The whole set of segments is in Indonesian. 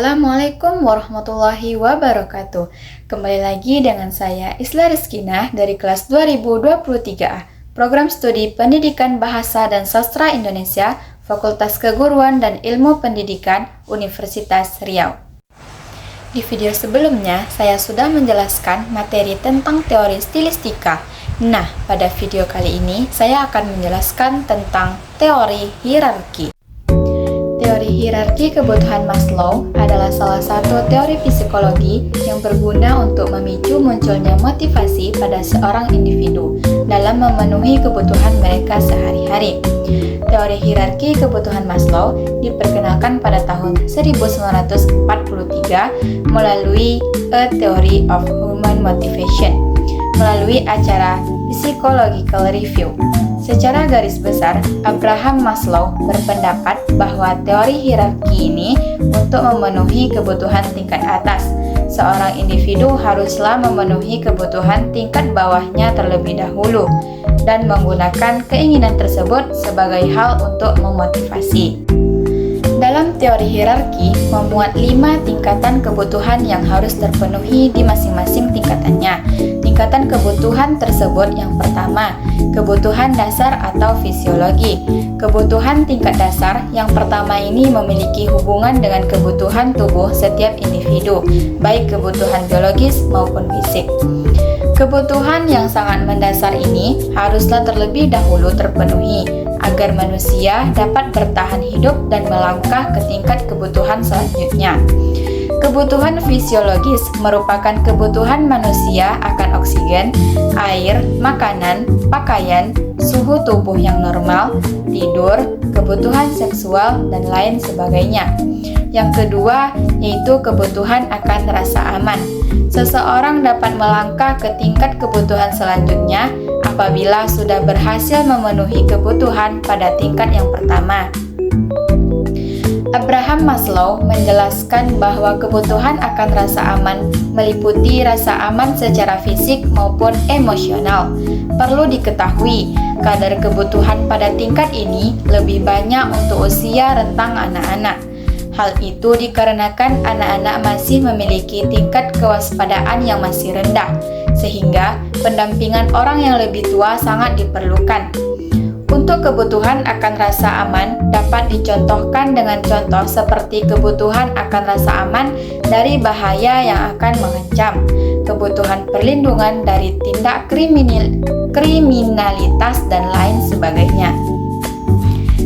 Assalamualaikum warahmatullahi wabarakatuh. Kembali lagi dengan saya Isla Rizkina dari kelas 2023A, Program Studi Pendidikan Bahasa dan Sastra Indonesia, Fakultas Keguruan dan Ilmu Pendidikan, Universitas Riau. Di video sebelumnya, saya sudah menjelaskan materi tentang teori stilistika. Nah, pada video kali ini, saya akan menjelaskan tentang teori hierarki. Teori hierarki kebutuhan Maslow adalah salah satu teori psikologi yang berguna untuk memicu munculnya motivasi pada seorang individu dalam memenuhi kebutuhan mereka sehari-hari. Teori hierarki kebutuhan Maslow diperkenalkan pada tahun 1943 melalui A Theory of Human Motivation melalui acara Psychological Review. Secara garis besar, Abraham Maslow berpendapat bahwa teori hierarki ini untuk memenuhi kebutuhan tingkat atas. Seorang individu haruslah memenuhi kebutuhan tingkat bawahnya terlebih dahulu dan menggunakan keinginan tersebut sebagai hal untuk memotivasi. Dalam teori hierarki memuat 5 tingkatan kebutuhan yang harus terpenuhi di masing-masing tingkatannya. Tingkatan kebutuhan tersebut yang pertama, kebutuhan dasar atau fisiologi. Kebutuhan tingkat dasar yang pertama ini memiliki hubungan dengan kebutuhan tubuh setiap individu, baik kebutuhan biologis maupun fisik. Kebutuhan yang sangat mendasar ini haruslah terlebih dahulu terpenuhi agar manusia dapat bertahan hidup dan melangkah ke tingkat kebutuhan selanjutnya. Kebutuhan fisiologis merupakan kebutuhan manusia akan oksigen, air, makanan, pakaian, suhu tubuh yang normal, tidur, kebutuhan seksual, dan lain sebagainya. Yang kedua, yaitu kebutuhan akan rasa aman. Seseorang dapat melangkah ke tingkat kebutuhan selanjutnya apabila sudah berhasil memenuhi kebutuhan pada tingkat yang pertama. Abraham Maslow menjelaskan bahwa kebutuhan akan rasa aman meliputi rasa aman secara fisik maupun emosional. Perlu diketahui, kadar kebutuhan pada tingkat ini lebih banyak untuk usia rentang anak-anak. Hal itu dikarenakan anak-anak masih memiliki tingkat kewaspadaan yang masih rendah, sehingga pendampingan orang yang lebih tua sangat diperlukan. Untuk kebutuhan akan rasa aman dapat dicontohkan dengan contoh seperti kebutuhan akan rasa aman dari bahaya yang akan mengancam, kebutuhan perlindungan dari tindak kriminalitas, dan lain sebagainya.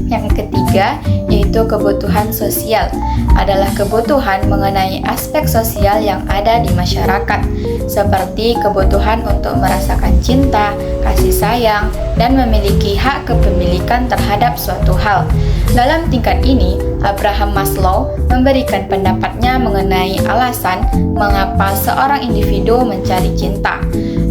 Yang ketiga, yaitu kebutuhan sosial, adalah kebutuhan mengenai aspek sosial yang ada di masyarakat, seperti kebutuhan untuk merasakan cinta, kasih sayang, dan memiliki hak kepemilikan terhadap suatu hal. Dalam tingkat ini, Abraham Maslow memberikan pendapatnya mengenai alasan mengapa seorang individu mencari cinta.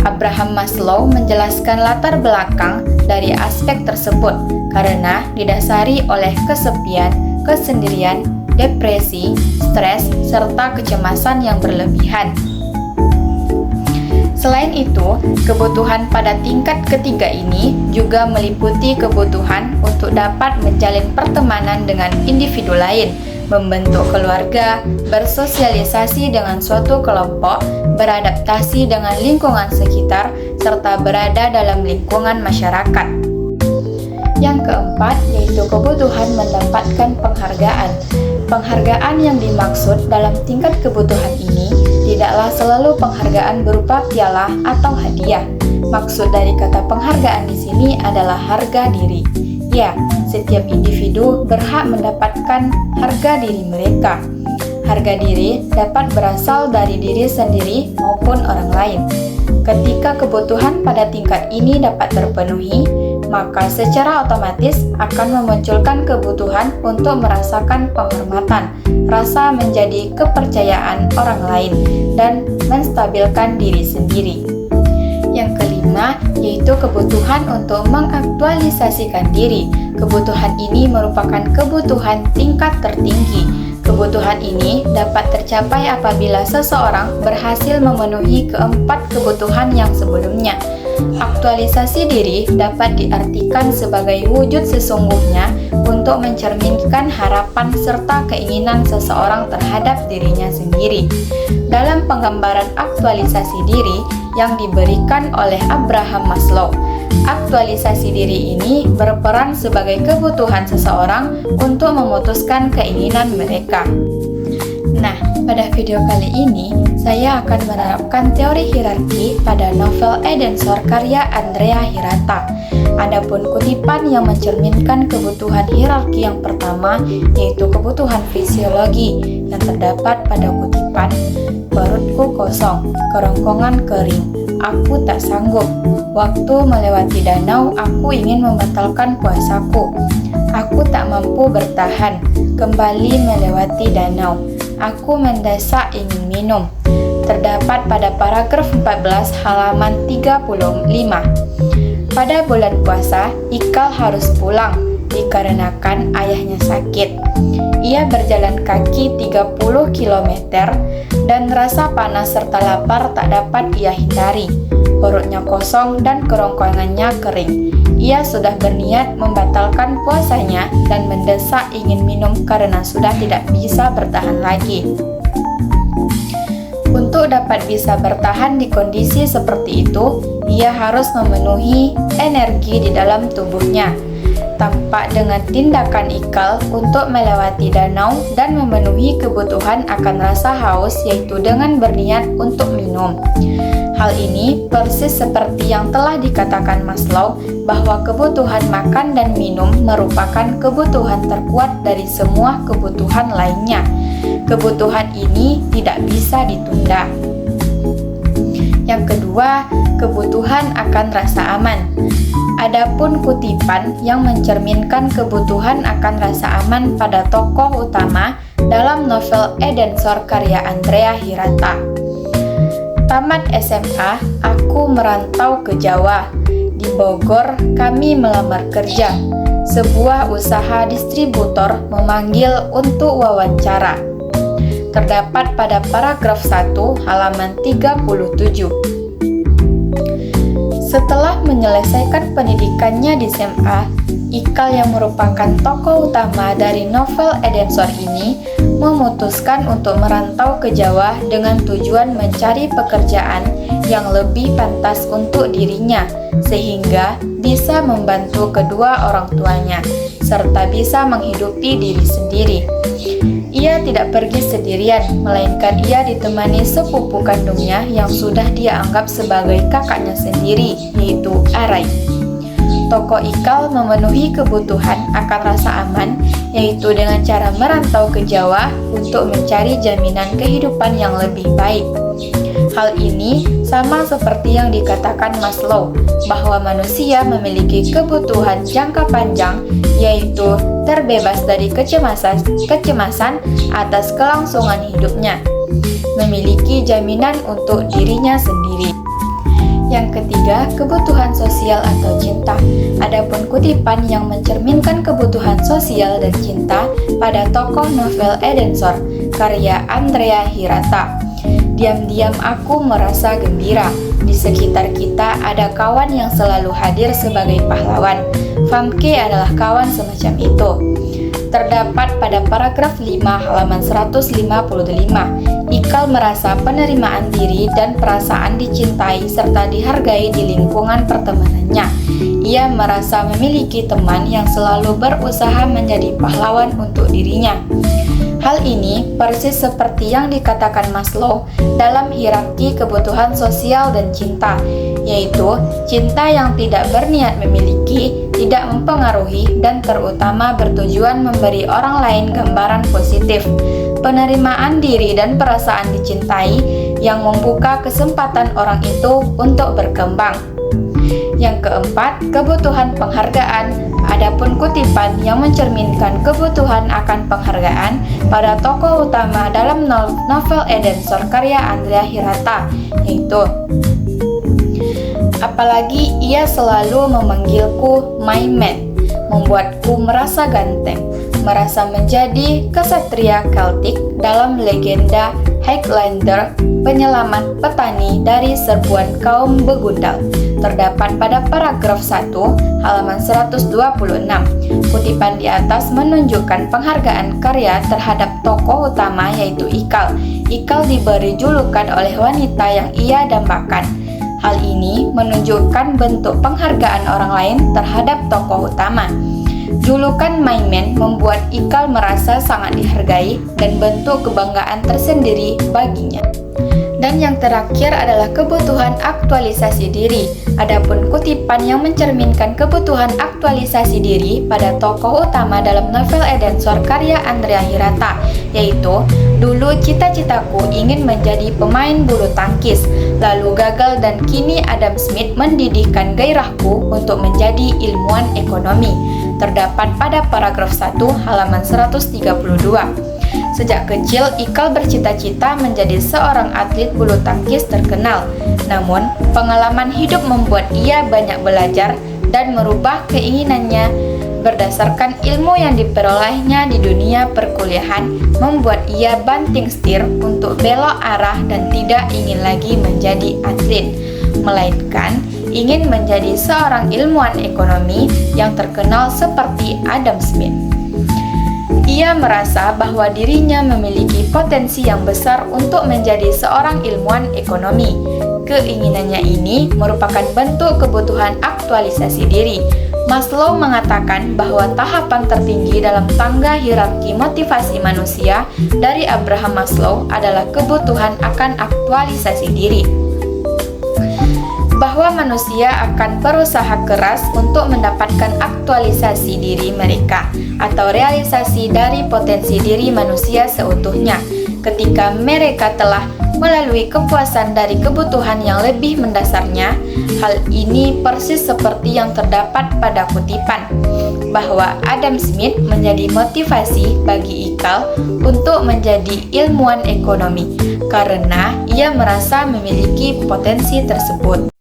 Abraham Maslow menjelaskan latar belakang dari aspek tersebut karena didasari oleh kesepian, kesendirian, depresi, stres, serta kecemasan yang berlebihan. Selain itu, kebutuhan pada tingkat ketiga ini juga meliputi kebutuhan untuk dapat menjalin pertemanan dengan individu lain, membentuk keluarga, bersosialisasi dengan suatu kelompok, beradaptasi dengan lingkungan sekitar, serta berada dalam lingkungan masyarakat. Yang keempat, yaitu kebutuhan mendapatkan penghargaan. Penghargaan yang dimaksud dalam tingkat kebutuhan ini tidaklah selalu penghargaan berupa piala atau hadiah. Maksud dari kata penghargaan di sini adalah harga diri. Ya, setiap individu berhak mendapatkan harga diri mereka. Harga diri dapat berasal dari diri sendiri maupun orang lain. Ketika kebutuhan pada tingkat ini dapat terpenuhi, maka secara otomatis akan memunculkan kebutuhan untuk merasakan penghormatan, rasa menjadi kepercayaan orang lain, dan menstabilkan diri sendiri. Yang kelima, yaitu kebutuhan untuk mengaktualisasikan diri. Kebutuhan ini merupakan kebutuhan tingkat tertinggi. Kebutuhan ini dapat tercapai apabila seseorang berhasil memenuhi keempat kebutuhan yang sebelumnya. Aktualisasi diri dapat diartikan sebagai wujud sesungguhnya untuk untuk mencerminkan harapan serta keinginan seseorang terhadap dirinya sendiri. Dalam penggambaran aktualisasi diri yang diberikan oleh Abraham Maslow, aktualisasi diri ini berperan sebagai kebutuhan seseorang untuk memutuskan keinginan mereka. Nah, pada video kali ini, saya akan menerapkan teori hierarki pada novel Edensor karya Andrea Hirata. Adapun kutipan yang mencerminkan kebutuhan hierarki yang pertama, yaitu kebutuhan fisiologi yang terdapat pada kutipan, perutku kosong, kerongkongan kering, aku tak sanggup, waktu melewati danau, aku ingin membatalkan puasaku, aku tak mampu bertahan, kembali melewati danau, aku mendesak ingin minum. Terdapat pada paragraf 14 halaman 35. Pada bulan puasa, Ikal harus pulang dikarenakan ayahnya sakit. Ia berjalan kaki 30 km dan rasa panas serta lapar tak dapat ia hindari. Perutnya kosong dan kerongkongannya kering. Ia sudah berniat membatalkan puasanya dan mendesak ingin minum karena sudah tidak bisa bertahan lagi. Untuk dapat bisa bertahan di kondisi seperti itu, ia harus memenuhi energi di dalam tubuhnya. Tampak dengan tindakan Ikal untuk melewati danau dan memenuhi kebutuhan akan rasa haus, yaitu dengan berniat untuk minum. Hal ini persis seperti yang telah dikatakan Maslow bahwa kebutuhan makan dan minum merupakan kebutuhan terkuat dari semua kebutuhan lainnya. Kebutuhan ini tidak bisa ditunda. Yang kedua, kebutuhan akan rasa aman. Adapun kutipan yang mencerminkan kebutuhan akan rasa aman pada tokoh utama dalam novel Edensor karya Andrea Hirata. Tamat SMA, aku merantau ke Jawa. Di Bogor, kami melamar kerja. Sebuah usaha distributor memanggil untuk wawancara. Terdapat pada paragraf 1 halaman 37. Setelah menyelesaikan pendidikannya di SMA, Ikal yang merupakan tokoh utama dari novel Edensor ini memutuskan untuk merantau ke Jawa dengan tujuan mencari pekerjaan yang lebih pantas untuk dirinya, sehingga bisa membantu kedua orang tuanya, serta bisa menghidupi diri sendiri. Ia tidak pergi sendirian, melainkan ia ditemani sepupu kandungnya yang sudah dia anggap sebagai kakaknya sendiri, yaitu Arai. Tokoh Ikal memenuhi kebutuhan akan rasa aman, yaitu dengan cara merantau ke Jawa untuk mencari jaminan kehidupan yang lebih baik. Hal ini sama seperti yang dikatakan Maslow, bahwa manusia memiliki kebutuhan jangka panjang, yaitu terbebas dari kecemasan atas kelangsungan hidupnya, memiliki jaminan untuk dirinya sendiri. Yang ketiga, kebutuhan sosial atau cinta. Adapun kutipan yang mencerminkan kebutuhan sosial dan cinta pada tokoh novel Edensor karya Andrea Hirata. Diam-diam aku merasa gembira. Di sekitar kita ada kawan yang selalu hadir sebagai pahlawan. Famke adalah kawan semacam itu. Terdapat pada paragraf 5 halaman 155. Ikal merasa penerimaan diri dan perasaan dicintai serta dihargai di lingkungan pertemanannya. Ia merasa memiliki teman yang selalu berusaha menjadi pahlawan untuk dirinya. Hal ini persis seperti yang dikatakan Maslow dalam hierarki kebutuhan sosial dan cinta, yaitu cinta yang tidak berniat memiliki, tidak mempengaruhi, dan terutama bertujuan memberi orang lain gambaran positif, penerimaan diri dan perasaan dicintai yang membuka kesempatan orang itu untuk berkembang. Yang keempat, kebutuhan penghargaan. Adapun kutipan yang mencerminkan kebutuhan akan penghargaan pada tokoh utama dalam novel Edensor karya Andrea Hirata, yaitu apalagi ia selalu memanggilku my man, membuatku merasa ganteng, merasa menjadi kesatria Celtic dalam legenda Highlander, penyelamat petani dari serbuan kaum begundal. terdapat pada paragraf 1 halaman 126. Kutipan di atas menunjukkan penghargaan karya terhadap tokoh utama yaitu Ikal. Ikal diberi julukan oleh wanita yang ia dambakan. Hal ini menunjukkan bentuk penghargaan orang lain terhadap tokoh utama. Julukan Maimen membuat Ikal merasa sangat dihargai dan bentuk kebanggaan tersendiri baginya. Dan yang terakhir adalah kebutuhan aktualisasi diri. Adapun kutipan yang mencerminkan kebutuhan aktualisasi diri pada tokoh utama dalam novel Edensor karya Andrea Hirata, yaitu, dulu cita-citaku ingin menjadi pemain bulu tangkis, lalu gagal dan kini Adam Smith mendidihkan gairahku untuk menjadi ilmuwan ekonomi. Terdapat pada paragraf 1 halaman 132. Sejak kecil, Ikal bercita-cita menjadi seorang atlet bulu tangkis terkenal. Namun, pengalaman hidup membuat ia banyak belajar dan merubah keinginannya. Berdasarkan ilmu yang diperolehnya di dunia perkuliahan, membuat ia banting setir untuk belok arah dan tidak ingin lagi menjadi atlet, melainkan ingin menjadi seorang ilmuwan ekonomi yang terkenal seperti Adam Smith. Ia merasa bahwa dirinya memiliki potensi yang besar untuk menjadi seorang ilmuwan ekonomi. Keinginannya ini merupakan bentuk kebutuhan aktualisasi diri. Maslow mengatakan bahwa tahapan tertinggi dalam tangga hierarki motivasi manusia dari Abraham Maslow adalah kebutuhan akan aktualisasi diri. Bahwa manusia akan berusaha keras untuk mendapatkan aktualisasi diri mereka atau realisasi dari potensi diri manusia seutuhnya ketika mereka telah melalui kepuasan dari kebutuhan yang lebih mendasarnya. Hal ini persis seperti yang terdapat pada kutipan bahwa Adam Smith menjadi motivasi bagi Ikal untuk menjadi ilmuwan ekonomi karena ia merasa memiliki potensi tersebut.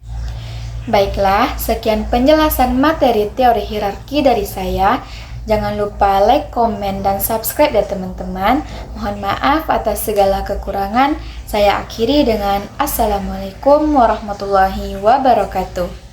Baiklah, sekian penjelasan materi teori hierarki dari saya. Jangan lupa like, komen, dan subscribe ya teman-teman. Mohon maaf atas segala kekurangan. Saya akhiri dengan Assalamualaikum warahmatullahi wabarakatuh.